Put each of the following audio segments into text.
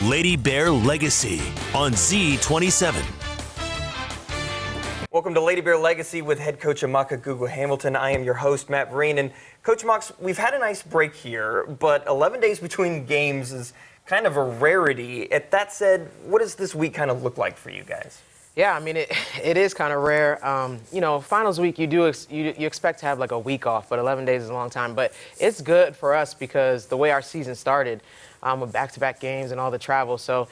Lady Bear Legacy on Z27. Welcome to Lady Bear Legacy with head coach Amaka Gugu Hamilton. I am your host, Matt Vereen. And Coach Mox, we've had a nice break here, but 11 days between games is kind of a rarity. That said, what does this week kind of look like for you guys? Yeah, I mean, it is kind of rare. Finals week, you expect to have like a week off, but 11 days is a long time. But it's good for us because the way our season started, with back-to-back games and all the travel, so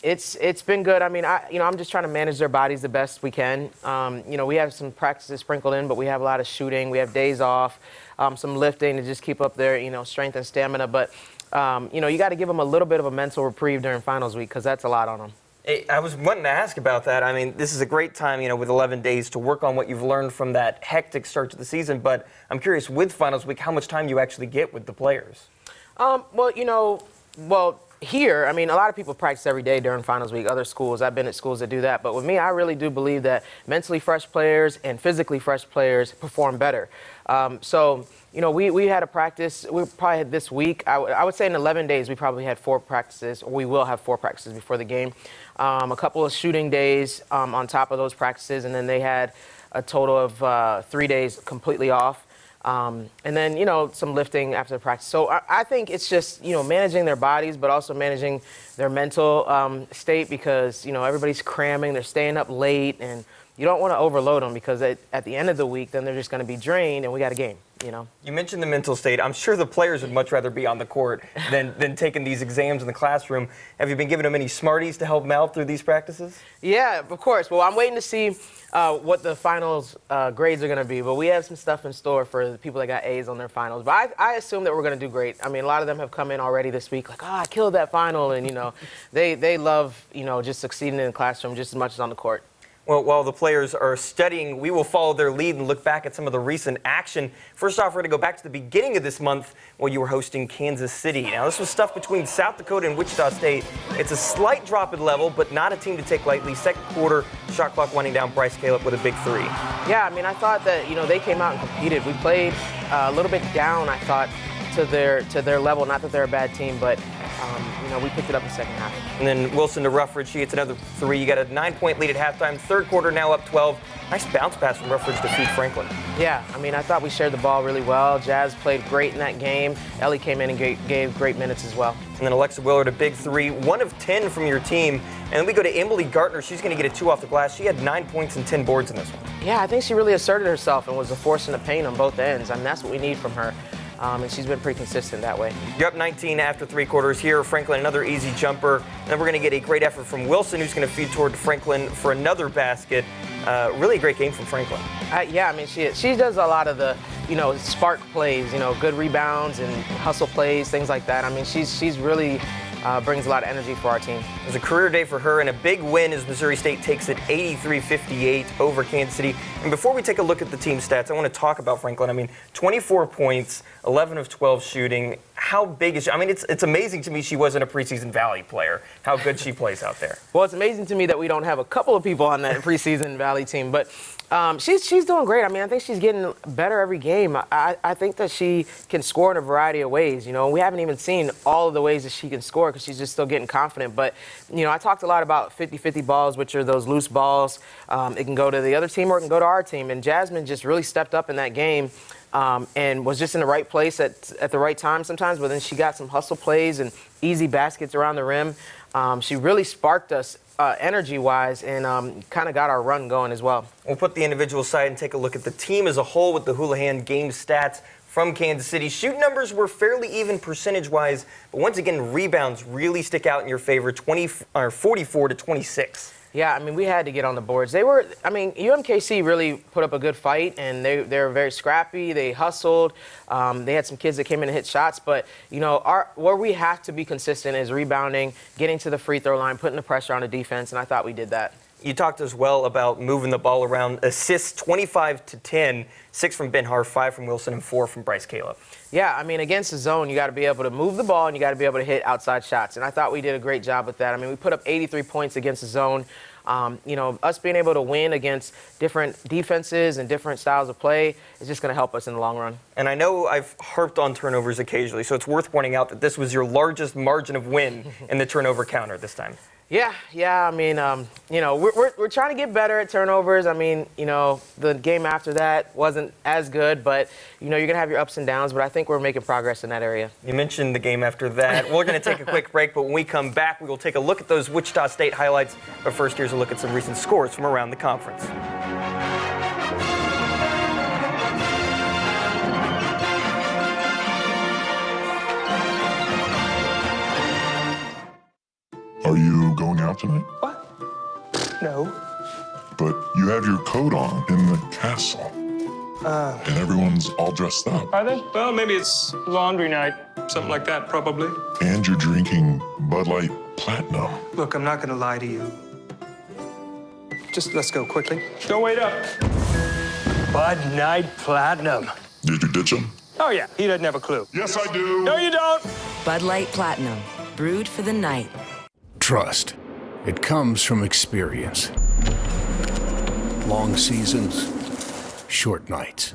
it's been good. I mean, I'm just trying to manage their bodies the best we can. We have some practices sprinkled in, but we have a lot of shooting. We have days off, some lifting to just keep up their strength and stamina. But you got to give them a little bit of a mental reprieve during finals week because that's a lot on them. I was wanting to ask about that. I mean, this is a great time, with 11 days to work on what you've learned from that hectic start to the season. But I'm curious, with finals week, how much time you actually get with the players? Here, I mean, a lot of people practice every day during finals week. Other schools, I've been at schools that do that. But with me, I really do believe that mentally fresh players and physically fresh players perform better. We had a practice. We probably had this week. I would say in 11 days, we probably had 4 practices, or we will have 4 practices before the game. A couple of shooting days on top of those practices, and then they had a total of 3 days completely off. And then, some lifting after the practice. So I think it's just, managing their bodies, but also managing their mental state because, everybody's cramming, they're staying up late, and you don't want to overload them because at the end of the week, then they're just going to be drained and we got a game, You mentioned the mental state. I'm sure the players would much rather be on the court than taking these exams in the classroom. Have you been giving them any Smarties to help them out through these practices? Yeah, of course. Well, I'm waiting to see what the finals grades are going to be, but we have some stuff in store for the people that got A's on their finals. But I assume that we're going to do great. I mean, a lot of them have come in already this week like, I killed that final, and, they love, just succeeding in the classroom just as much as on the court. Well, while the players are studying, we will follow their lead and look back at some of the recent action. First off, we're going to go back to the beginning of this month when you were hosting Kansas City. Now, this was stuff between South Dakota and Wichita State. It's a slight drop in level, but not a team to take lightly. Second quarter, shot clock winding down, Bryce Caleb with a big 3. Yeah, I mean, I thought that, they came out and competed. We played a little bit down, I thought, to their level. Not that they're a bad team, but we picked it up in the second half. And then Wilson to Ruffridge, she hits another 3. You got a 9-point lead at halftime. Third quarter now up 12. Nice bounce pass from Ruffridge to feed Franklin. Yeah, I mean, I thought we shared the ball really well. Jazz played great in that game. Ellie came in and gave great minutes as well. And then Alexa Willard, a big 3, 1 of 10 from your team. And then we go to Emily Gartner. She's going to get a 2 off the glass. She had 9 points and 10 boards in this one. Yeah, I think she really asserted herself and was a force in the paint on both ends. I mean, that's what we need from her. And she's been pretty consistent that way. You're up 19 after 3 quarters here. Franklin, another easy jumper. And then we're going to get a great effort from Wilson, who's going to feed toward Franklin for another basket. Really a great game from Franklin. Yeah, I mean, she does a lot of the, spark plays, good rebounds and hustle plays, things like that. I mean, she's really brings a lot of energy for our team. It was a career day for her and a big win as Missouri State takes it 83-58 over Kansas City. And before we take a look at the team stats, I want to talk about Franklin. I mean, 24 points, 11 of 12 shooting. How big is she? I mean, it's amazing to me she wasn't a preseason Valley player, how good she plays out there. Well, it's amazing to me that we don't have a couple of people on that preseason Valley team, but she's doing great. I mean, I think she's getting better every game. I think that she can score in a variety of ways. We haven't even seen all of the ways that she can score because she's just still getting confident. But, I talked a lot about 50-50 balls, which are those loose balls. It can go to the other team or it can go to our team. And Jasmine just really stepped up in that game and was just in the right place at the right time sometimes. But then she got some hustle plays and easy baskets around the rim. She really sparked us energy-wise and kind of got our run going as well. We'll put the individual aside and take a look at the team as a whole with the Houlihan game stats from Kansas City. Shoot numbers were fairly even percentage-wise, but once again, rebounds really stick out in your favor, 44-26. Yeah, I mean, we had to get on the boards. UMKC really put up a good fight, and they were very scrappy. They hustled. They had some kids that came in and hit shots. But, where we have to be consistent is rebounding, getting to the free throw line, putting the pressure on the defense, and I thought we did that. You talked as well about moving the ball around. Assists 25-10, 6 from Ben Harf, 5 from Wilson, and 4 from Bryce Caleb. Yeah, I mean, against the zone, you got to be able to move the ball and you got to be able to hit outside shots. And I thought we did a great job with that. I mean, we put up 83 points against the zone. You know, us being able to win against different defenses and different styles of play is just going to help us in the long run. And I know I've harped on turnovers occasionally, so it's worth pointing out that this was your largest margin of win in the turnover counter this time. Yeah. I mean, you know, we're trying to get better at turnovers. I mean, you know, the game after that wasn't as good, but, you know, you're going to have your ups and downs, but I think we're making progress in that area. You mentioned the game after that. We're going to take a quick break, but when we come back, we will take a look at those Wichita State highlights. But first, here's a look at some recent scores from around the conference. Are you going out tonight? What? No. But you have your coat on in the castle. And everyone's all dressed up. Are they? Well, maybe it's laundry night. Something like that, probably. And you're drinking Bud Light Platinum. Look, I'm not gonna lie to you. Just let's go quickly. Don't wait up. Bud Light Platinum. Did you ditch him? Oh, yeah. He doesn't have a clue. Yes, I do. No, you don't. Bud Light Platinum, brewed for the night. Trust. It comes from experience. Long seasons, short nights.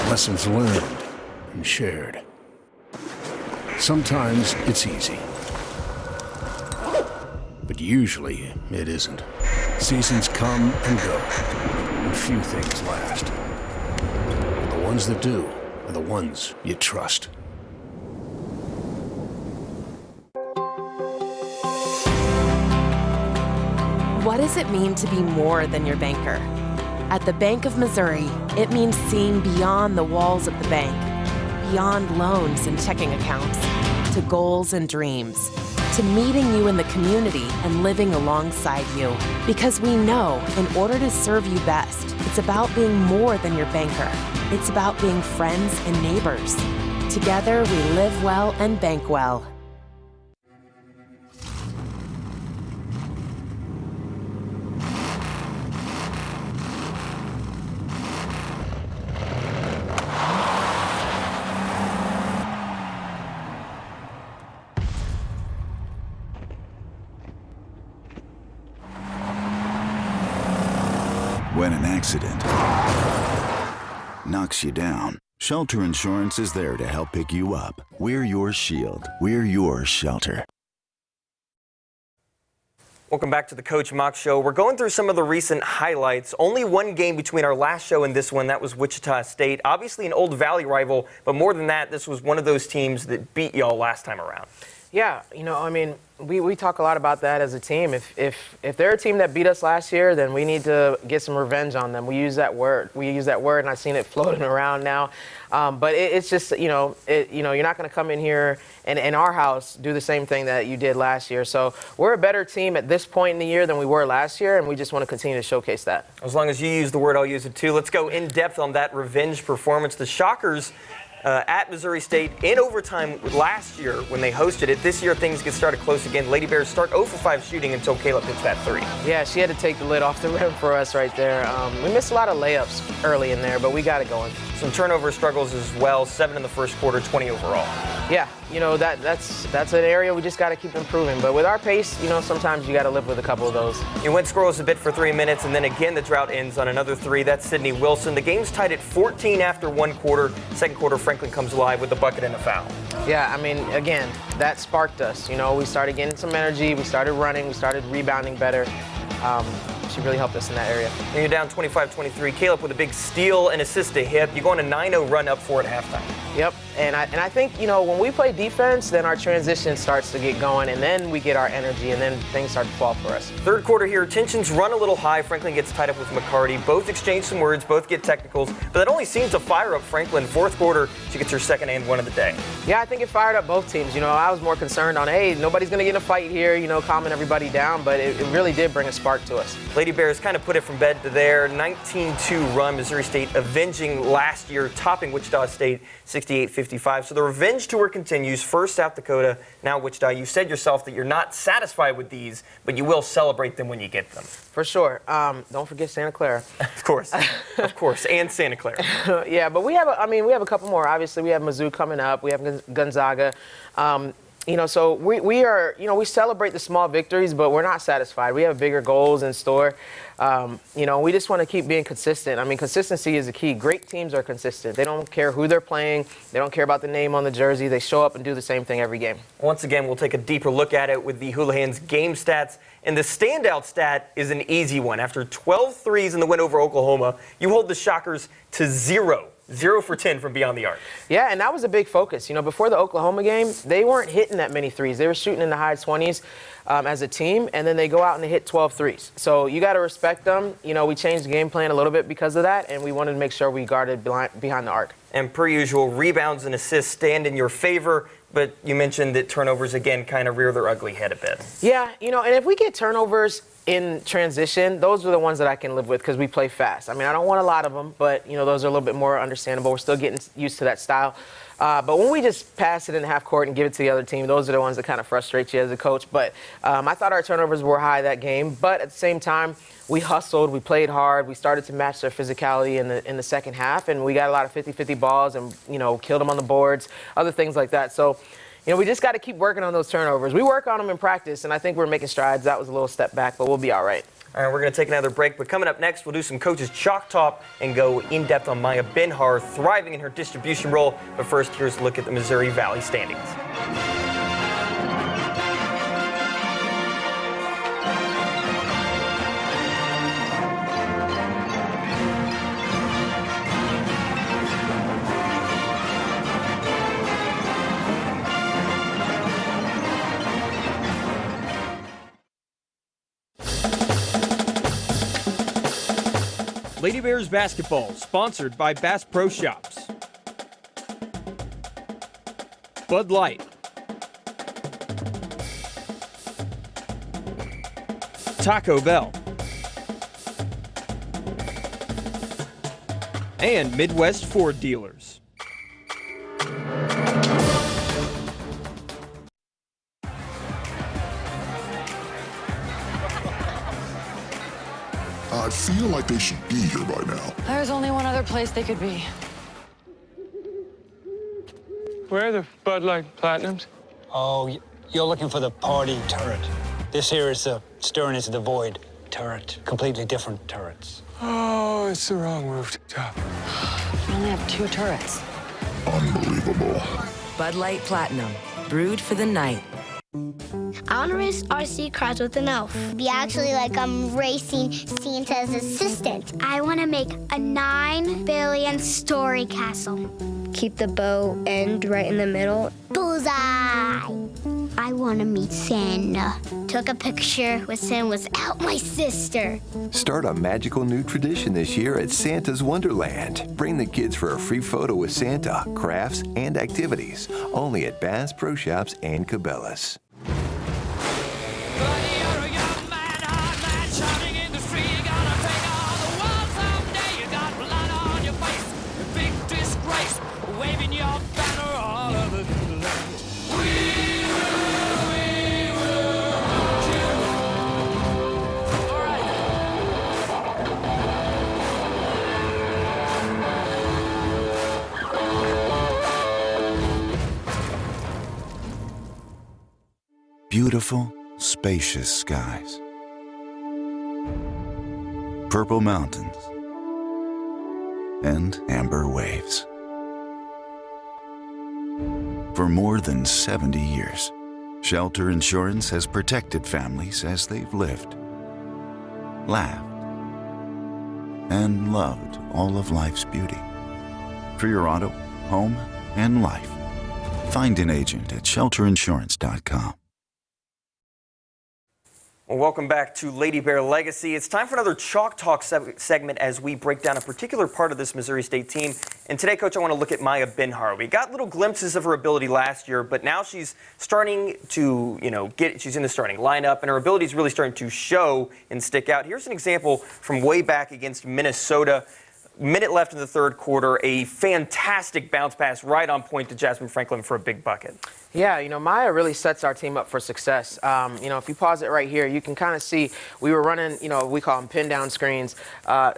Lessons learned and shared. Sometimes it's easy. But usually it isn't. Seasons come and go, and few things last. But the ones that do are the ones you trust. What does it mean to be more than your banker? At the Bank of Missouri, it means seeing beyond the walls of the bank, beyond loans and checking accounts, to goals and dreams, to meeting you in the community and living alongside you. Because we know in order to serve you best, it's about being more than your banker. It's about being friends and neighbors. Together, we live well and bank well. When an accident knocks you down, Shelter Insurance is there to help pick you up. We're your shield. We're your shelter. Welcome back to the Coach Mock Show. We're going through some of the recent highlights. Only one game between our last show and this one. That was Wichita State. Obviously an Old Valley rival, but more than that, this was one of those teams that beat y'all last time around. Yeah, you know, I mean, we talk a lot about that as a team. If they're a team that beat us last year, then we need to get some revenge on them. We use that word, and I've seen it floating around now. But it's just, you know, you're not going to come in here and in our house do the same thing that you did last year. So we're a better team at this point in the year than we were last year, and we just want to continue to showcase that. As long as you use the word, I'll use it too. Let's go in depth on that revenge performance. The Shockers at Missouri State in overtime last year when they hosted it. This year things get started close again. Lady Bears start 0 for 5 shooting until Kayla hits that 3. Yeah, she had to take the lid off the rim for us right there. We missed a lot of layups early in there, but we got it going. Some turnover struggles as well. 7 in the first quarter, 20 overall. Yeah, you know, that's an area we just got to keep improving. But with our pace, you know, sometimes you got to live with a couple of those. You went scoreless a bit for 3 minutes, and then again the drought ends on another 3. That's Sydney Wilson. The game's tied at 14 after 1 quarter. Second quarter, Franklin comes alive with a bucket and a foul. Yeah, I mean, again, that sparked us. You know, we started getting some energy. We started running. We started rebounding better. She really helped us in that area. And you're down 25-23. Caleb with a big steal and assist to hip. You go on a 9-0 run up for at halftime. Yep, and I think, you know, when we play defense, then our transition starts to get going, and then we get our energy, and then things start to fall for us. Third quarter here, tensions run a little high. Franklin gets tied up with McCarty. Both exchange some words, both get technicals, but that only seems to fire up Franklin. Fourth quarter, she gets her second and one of the day. Yeah, I think it fired up both teams. You know, I was more concerned on, hey, nobody's going to get in a fight here, you know, calming everybody down, but it really did bring a spark to us. Lady Bears kind of put it from bed to there. 19-2 run, Missouri State avenging last year, topping Wichita State 68-55. So the revenge tour continues. First South Dakota, now Wichita. You said yourself that you're not satisfied with these, but you will celebrate them when you get them. For sure. Don't forget Santa Clara. Of course. Of course. And Santa Clara. Yeah, but we have a couple more. Obviously, we have Mizzou coming up. We have Gonzaga. So we are, we celebrate the small victories, but we're not satisfied. We have bigger goals in store. We just want to keep being consistent. I mean, consistency is the key. Great teams are consistent. They don't care who they're playing. They don't care about the name on the jersey. They show up and do the same thing every game. Once again, we'll take a deeper look at it with the Houlihan's game stats. And the standout stat is an easy one. After 12 threes in the win over Oklahoma, you hold the Shockers to 0 for 10 from beyond the arc. Yeah, and that was a big focus. Before the Oklahoma game, they weren't hitting that many threes. They were shooting in the high 20s as a team, and then they go out and they hit 12 threes. So you got to respect them. We changed the game plan a little bit because of that, and we wanted to make sure we guarded behind the arc. And per usual, rebounds and assists stand in your favor, but you mentioned that turnovers, again, kind of rear their ugly head a bit. Yeah, and if we get turnovers in transition, those are the ones that I can live with because we play fast. I mean, I don't want a lot of them, but, those are a little bit more understandable. We're still getting used to that style. But when we just pass it in half court and give it to the other team, those are the ones that kind of frustrate you as a coach. But I thought our turnovers were high that game. But at the same time, we hustled, we played hard, we started to match their physicality in the second half, and we got a lot of 50-50 balls and, killed them on the boards, other things like that. So, we just got to keep working on those turnovers. We work on them in practice, and I think we're making strides. That was a little step back, but we'll be all right. All right, we're going to take another break, but coming up next, we'll do some coaches' chalk talk and go in-depth on Maya Benhar thriving in her distribution role. But first, here's a look at the Missouri Valley standings. Lady Bears basketball, sponsored by Bass Pro Shops. Bud Light. Taco Bell. And Midwest Ford Dealers. I feel like they should be here by now. There's only one other place they could be. Where are the Bud Light Platinums? Oh, you're looking for the party turret. This here is the Stern into the Void turret. Completely different turrets. Oh, it's the wrong rooftop. We only have 2 turrets. Unbelievable. Bud Light Platinum, brewed for the night. I want to race RC cars with an elf. Be actually like I'm racing Santa's assistant. I want to make a 9 billion story castle. Keep the bow end right in the middle. Bullseye! I want to meet Santa. Took a picture with Santa without my sister. Start a magical new tradition this year at Santa's Wonderland. Bring the kids for a free photo with Santa, crafts, and activities. Only at Bass Pro Shops and Cabela's. Beautiful, spacious skies. Purple mountains. And amber waves. For more than 70 years, Shelter Insurance has protected families as they've lived, laughed, and loved all of life's beauty. For your auto, home, and life, find an agent at shelterinsurance.com. Well, welcome back to Lady Bear Legacy. It's time for another Chalk Talk segment as we break down a particular part of this Missouri State team. And today, Coach, I want to look at Maya Benhar. We got little glimpses of her ability last year, but now she's starting to, she's in the starting lineup, and her ability is really starting to show and stick out. Here's an example from way back against Minnesota. Minute left in the third quarter, a fantastic bounce pass right on point to Jasmine Franklin for a big bucket. Yeah, you know, Maya really sets our team up for success. You know, if you pause it right here, you can kind of see we were running, you know, we call them pin down screens,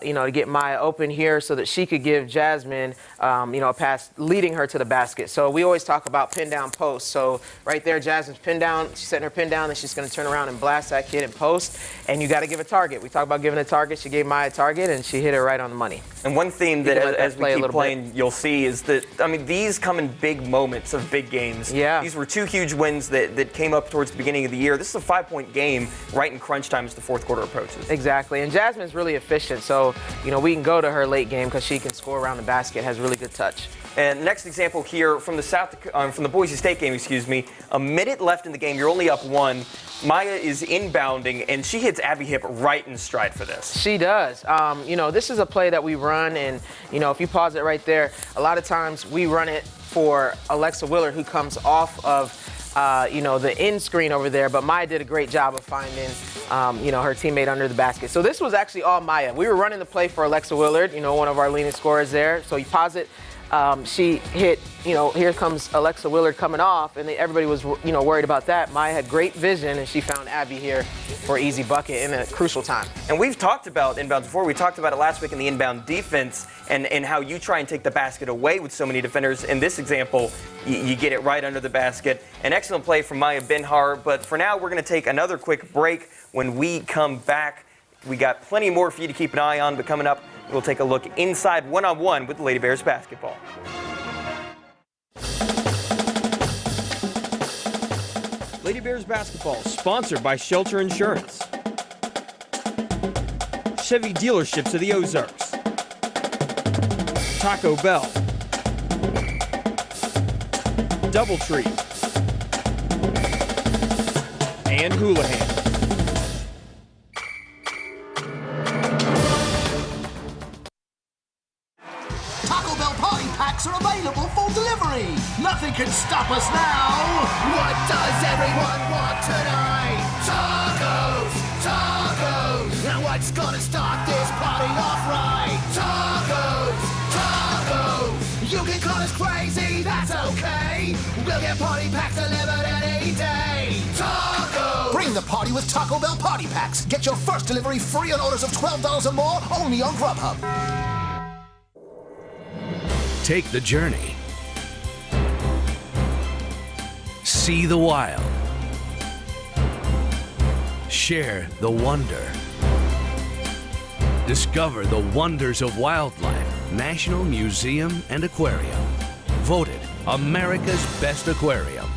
you know, to get Maya open here so that she could give Jasmine, you know, a pass leading her to the basket. So we always talk about pin down post. So right there, Jasmine's pin down, she's setting her pin down, and she's going to turn around and blast that kid and post. And you got to give a target. We talk about giving a target. She gave Maya a target, and she hit it right on the money. And one theme that, as we keep playing, you'll see is that, I mean, these come in big moments of big games. Yeah. These were two huge wins that came up towards the beginning of the year. This is a 5-point game right in crunch time as the fourth quarter approaches. Exactly. And Jasmine's really efficient, so, you know, we can go to her late game because she can score around the basket, has really good touch. And next example here from the Boise State game, excuse me, a minute left in the game, you're only up 1. Maya is inbounding, and she hits Abby Hipp right in stride for this. She does. You know, this is a play that we run, and, you know, if you pause it right there, a lot of times we run it for Alexa Willard, who comes off of, you know, the end screen over there, but Maya did a great job of finding, you know, her teammate under the basket. So this was actually all Maya. We were running the play for Alexa Willard, you know, one of our leading scorers there. So you pause it. She hit, you know, here comes Alexa Willard coming off, and everybody was, you know, worried about that. Maya had great vision, and she found Abby here for an easy bucket in a crucial time. And we've talked about inbounds before. We talked about it last week in the inbound defense and how you try and take the basket away with so many defenders. In this example, you get it right under the basket. An excellent play from Maya Benhar, but for now, we're going to take another quick break. When we come back, we got plenty more for you to keep an eye on, but coming up, we'll take a look inside one-on-one with the Lady Bears basketball. Lady Bears basketball sponsored by Shelter Insurance, Chevy dealerships of the Ozarks, Taco Bell, Doubletree, and Houlihan. Taco Bell party packs are available for delivery. Nothing can stop us now. What does everyone want tonight? Tacos, tacos. Now what's gonna start this party off right? Tacos, tacos. You can call us crazy, that's okay. We'll get party packs delivered any day. Tacos. Bring the party with Taco Bell party packs. Get your first delivery free on orders of $12 or more, only on Grubhub. Take the journey. See the wild. Share the wonder. Discover the wonders of wildlife. National Museum and Aquarium. Voted America's best aquarium.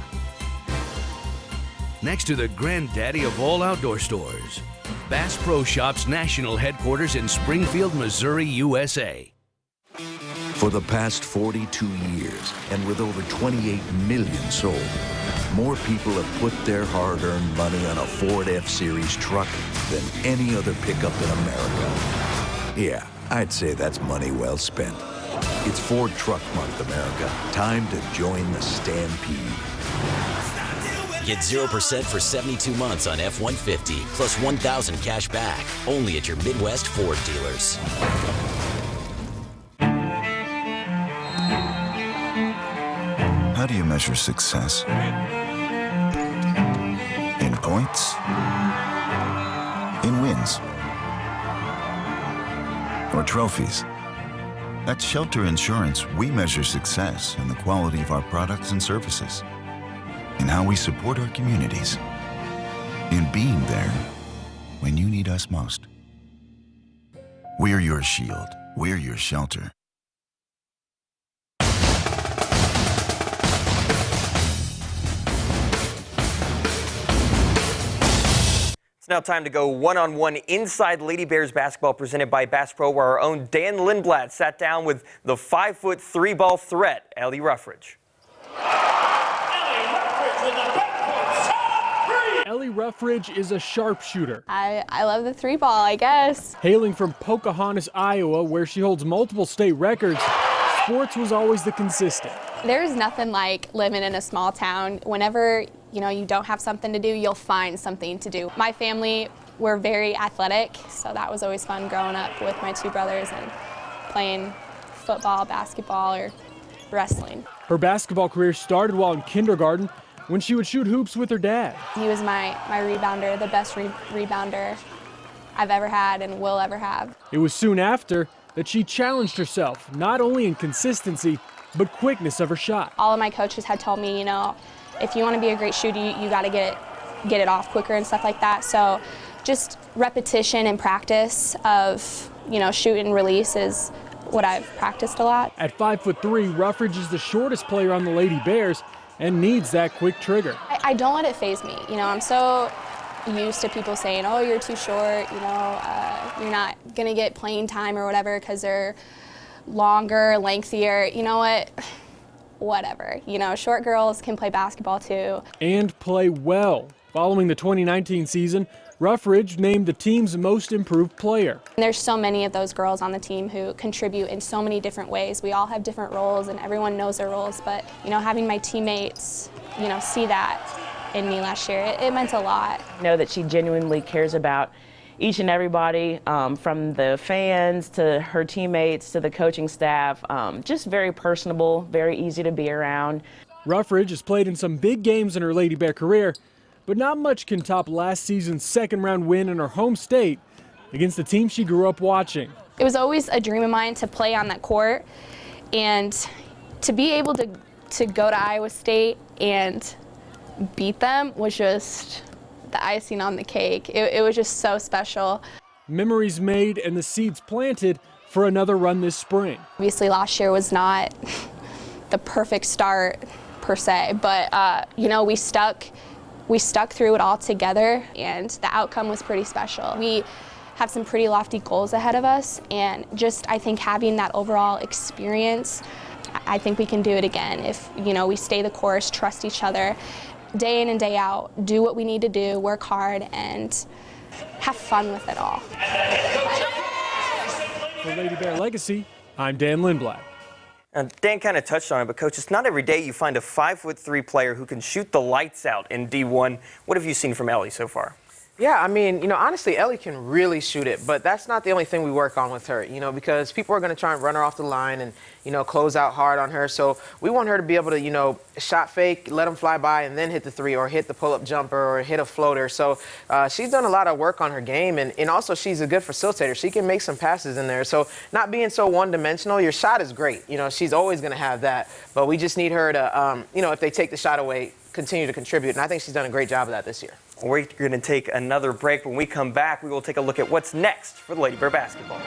Next to the granddaddy of all outdoor stores. Bass Pro Shops national headquarters in Springfield, Missouri, USA. For the past 42 years, and with over 28 million sold, more people have put their hard-earned money on a Ford F-Series truck than any other pickup in America. Yeah, I'd say that's money well spent. It's Ford Truck Month, America. Time to join the stampede. Get 0% for 72 months on F-150, plus $1,000 cash back. Only at your Midwest Ford dealers. How do you measure success? In points? In wins? Or trophies? At Shelter Insurance, we measure success in the quality of our products and services, in how we support our communities, in being there when you need us most. We're your shield. We're your shelter. It's now time to go one-on-one inside Lady Bears basketball presented by Bass Pro, where our own Dan Lindblad sat down with the 5-foot 3-ball threat, Ellie Ruffridge. Ellie Ruffridge is a sharpshooter. I love the 3-ball, I guess. Hailing from Pocahontas, Iowa, where she holds multiple state records, sports was always the consistent. There's nothing like living in a small town. Whenever you don't have something to do, you'll find something to do. My family, we're very athletic, so that was always fun growing up with my 2 brothers and playing football, basketball, or wrestling. Her basketball career started while in kindergarten, when she would shoot hoops with her dad. He was my rebounder, the best rebounder I've ever had and will ever have. It was soon after that she challenged herself, not only in consistency, but quickness of her shot. All of my coaches had told me, you know, if you want to be a great shooter, you got to get it off quicker and stuff like that. So just repetition and practice of, you know, shoot and release is what I've practiced a lot. At 5'3", Ruffridge is the shortest player on the Lady Bears and needs that quick trigger. I don't let it faze me. You know, I'm so used to people saying, oh, you're too short, you know, you're not going to get playing time or whatever because they're longer, lengthier. You know what? Whatever. You know, short girls can play basketball too. And play well. Following the 2019 season, Ruffridge named the team's most improved player. There's so many of those girls on the team who contribute in so many different ways. We all have different roles and everyone knows their roles, but, you know, having my teammates, you know, see that in me last year, it meant a lot. I know that she genuinely cares about each and everybody, from the fans to her teammates to the coaching staff. Just very personable, very easy to be around. Ruffridge has played in some big games in her Lady Bear career, but not much can top last season's second-round win in her home state against the team she grew up watching. It was always a dream of mine to play on that court, and to be able to go to Iowa State and beat them was just the icing on the cake. It was just so special. Memories made and the seeds planted for another run this spring. Obviously last year was not the perfect start per se, but you know, we stuck through it all together and the outcome was pretty special. We have some pretty lofty goals ahead of us, and just I think having that overall experience, I think we can do it again if, you know, we stay the course, trust each other, day in and day out, do what we need to do, work hard, and have fun with it all. For Lady Bear Legacy, I'm Dan Lindblad. Now, Dan kind of touched on it, but Coach, it's not every day you find a 5'3" player who can shoot the lights out in D1. What have you seen from Ellie so far? Yeah, I mean, you know, honestly, Ellie can really shoot it, but that's not the only thing we work on with her, you know, because people are going to try and run her off the line and, you know, close out hard on her. So we want her to be able to, you know, shot fake, let them fly by, and then hit the three or hit the pull-up jumper or hit a floater. So she's done a lot of work on her game, and also she's a good facilitator. She can make some passes in there. So not being so one-dimensional, your shot is great. You know, she's always going to have that, but we just need her to, you know, if they take the shot away, continue to contribute, and I think she's done a great job of that this year. We're going to take another break. When we come back, we will take a look at what's next for the Lady Bear basketball.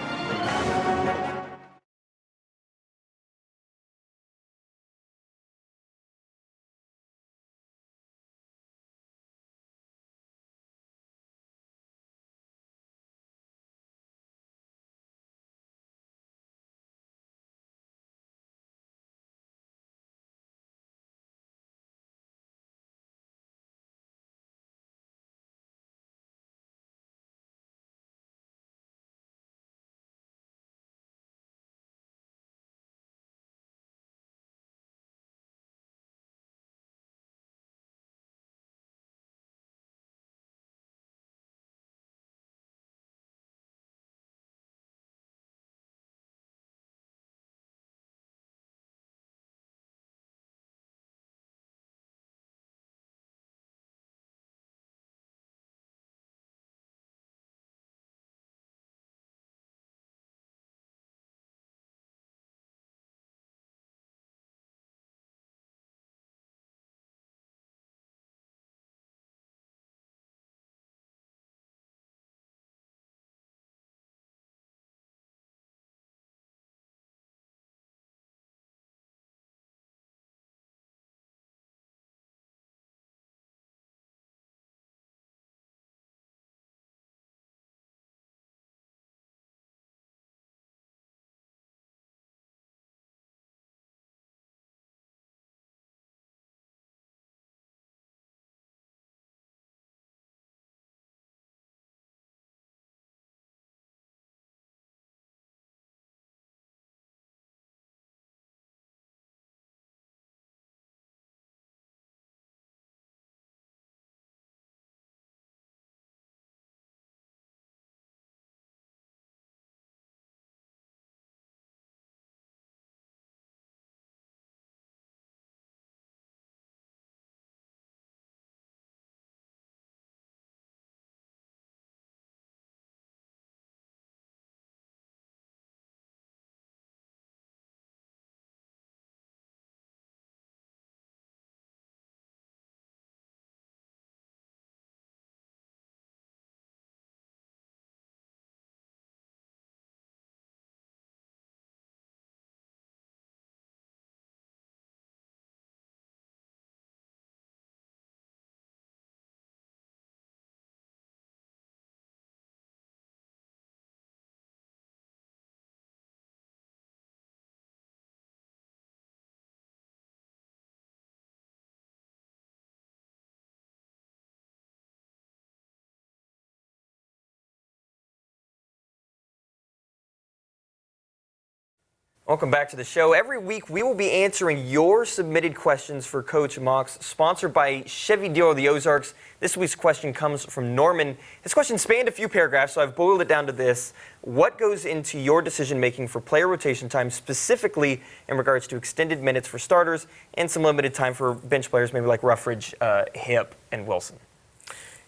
Welcome back to the show. Every week we will be answering your submitted questions for Coach Mox, sponsored by Chevy Dealer of the Ozarks. This week's question comes from Norman. His question spanned a few paragraphs, so I've boiled it down to this. What goes into your decision-making for player rotation time, specifically in regards to extended minutes for starters and some limited time for bench players, maybe like Ruffridge, Hip, and Wilson?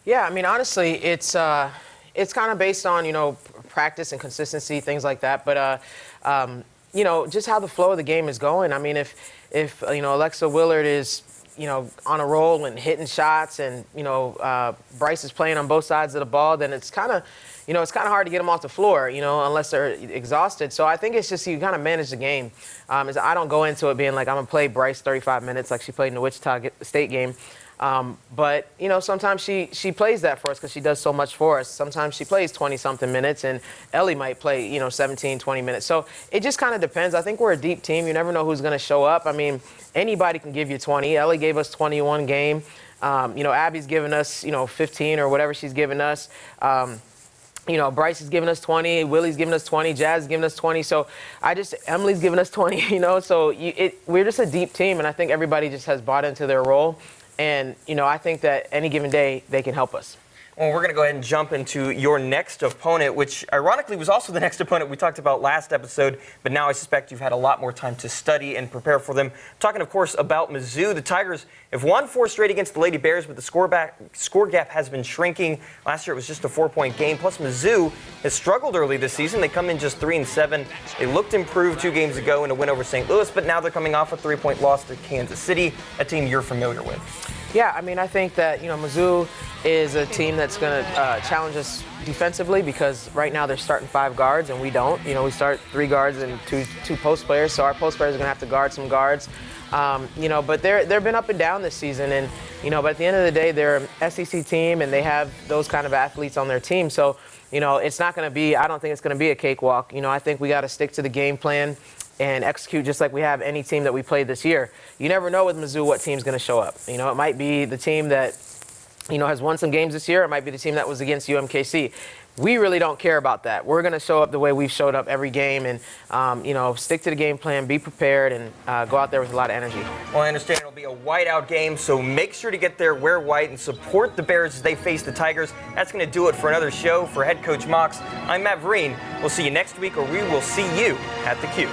Yeah, I mean, honestly, it's kind of based on, you know, practice and consistency, things like that. But, you know, just how the flow of the game is going. I mean, if you know, Alexa Willard is, you know, on a roll and hitting shots and, you know, Bryce is playing on both sides of the ball, then it's kind of, you know, it's kind of hard to get them off the floor, you know, unless they're exhausted. So I think it's just you kind of manage the game. I don't go into it being like I'm going to play Bryce 35 minutes like she played in the Wichita State game. But, you know, sometimes she plays that for us because she does so much for us. Sometimes she plays 20-something minutes, and Ellie might play, you know, 17, 20 minutes. So it just kind of depends. I think we're a deep team. You never know who's going to show up. I mean, anybody can give you 20. Ellie gave us 21 game. You know, Abby's given us, you know, 15 or whatever she's given us. You know, Bryce is giving us 20, Willie's giving us 20, Jazz is giving us 20. So Emily's giving us 20, you know. So we're just a deep team, and I think everybody just has bought into their role. And, you know, I think that any given day they can help us. Well, we're going to go ahead and jump into your next opponent, which ironically was also the next opponent we talked about last episode, but now I suspect you've had a lot more time to study and prepare for them. Talking, of course, about Mizzou. The Tigers have won 4 straight against the Lady Bears, but the score gap has been shrinking. Last year it was just a 4-point game. Plus, Mizzou has struggled early this season. They come in just 3-7. They looked improved 2 games ago in a win over St. Louis, but now they're coming off a 3-point loss to Kansas City, a team you're familiar with. Yeah, I mean, I think that, you know, Mizzou is a team that's going to challenge us defensively because right now they're starting 5 guards and we don't. You know, we start 3 guards and two post players, so our post players are going to have to guard some guards. You know, but they've been up and down this season, and, you know, but at the end of the day, they're an SEC team and they have those kind of athletes on their team. So, you know, it's not going to be, I don't think it's going to be a cakewalk. You know, I think we got to stick to the game plan and execute just like we have any team that we played this year. You never know with Mizzou what team's going to show up. You know, it might be the team that, you know, has won some games this year. It might be the team that was against UMKC. We really don't care about that. We're going to show up the way we've showed up every game and, you know, stick to the game plan, be prepared, and go out there with a lot of energy. Well, I understand it'll be a whiteout game, so make sure to get there, wear white, and support the Bears as they face the Tigers. That's going to do it for another show. For head coach Mox, I'm Matt Vereen. We'll see you next week, or we will see you at the Q.